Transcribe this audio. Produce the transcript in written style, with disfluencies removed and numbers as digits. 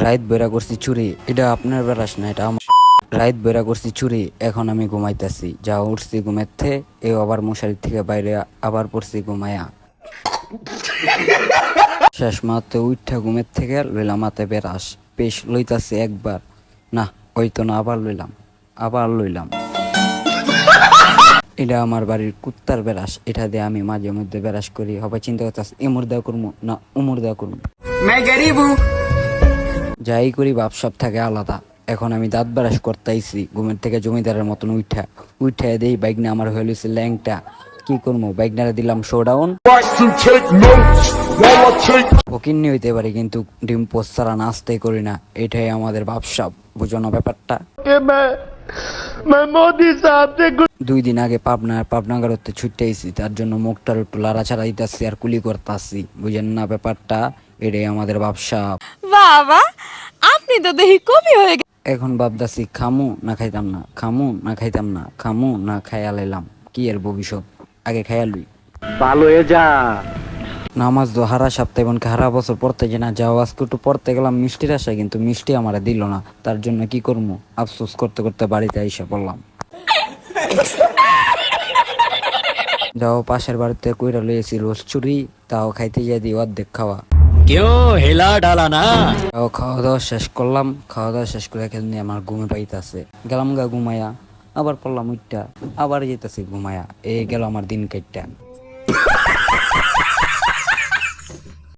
রাত বইরা করছি চুরি, এটা আপনার বেলাস না, এটা আমার। রাত বইরা করছি চুরি, এখন আমি ঘুমাইতেছি, যা উঠছি ঘুমের থেকে, আবার মশারি থেকে বাইরে আবার পড়ছি ঘুমায়া। শেষ মাত্র উঠা ঘুমের থেকে লইলাম হাতে বেরাস, পেশ লইতাছি একবার, না হইতো না, আবার লইলাম, আবার লইলাম। এটা আমার বাড়ির কুত্তার বেরাস, এটা দিয়ে আমি মাঝে মধ্যে বেরাস করি। হবে চিন্তা করতেছি এমর দেওয়া করবো না উমর দেওয়া করবো, যাই করি ভাবসাব থাকে আলাদা। এখন আমি দাঁত ব্রাশ করতেইছি ঘুমের থেকে জমিদারের মতন উঠা উঠা দেই, বাইক না আমার হয়ে লইছে ল্যাংটা। কি করবো, বাইক নারে দিলাম শোডাউন। ফকিন্নি হইতে পারি কিন্তু ডিম পোস্ট ছাড়া নাস্তাই করি না, এটাই আমাদের ভাবসাব, বুঝো না ব্যাপারটা। 2 দিন আগে পাবনাগারতে ছুটে আইছি, তার জন্য মুখটার একটু লাড়াছাড়া দিতেছি আর কুলি করতেছি, বুঝেন না ব্যাপারটা, এটাই আমাদের ভাবসাব। বাবা, আপনি তো দেখি কবি হয়ে গেছেন। এখন ভাবতাছি খামু না খাইতাম না, খামু না খাইতাম না, খামু না খাইয়া লাইলাম, কি এর ভবিষ্যৎ, আগে খাইয়া লুই। ভালো হয়ে যা। নামাজ তো হারা সপ্তাহে এমনকি হারা বছর পড়তে যে না যাও, আজকে একটু পড়তে গেলাম মিষ্টির আশায়, কিন্তু মিষ্টি আমার দিল না, তার জন্য কি করবো, আফসোস করতে করতে বাড়িতে আইসা পড়লাম। যাও পাশের বাড়িতে কইরা লইয়েছি রোজ চুরি, তাও খাইতে যাই দিই অর্ধেক খাওয়া। তাও খাওয়া দাওয়া শেষ করলাম, খাওয়া দাওয়া শেষ করে এখানে আমার ঘুমে পাইতাছে, গেলাম গা ঘুমায়া, আবার পড়লাম উঠটা, আবার যেতেছি ঘুমায়া, এই গেল আমার দিন কাটটা।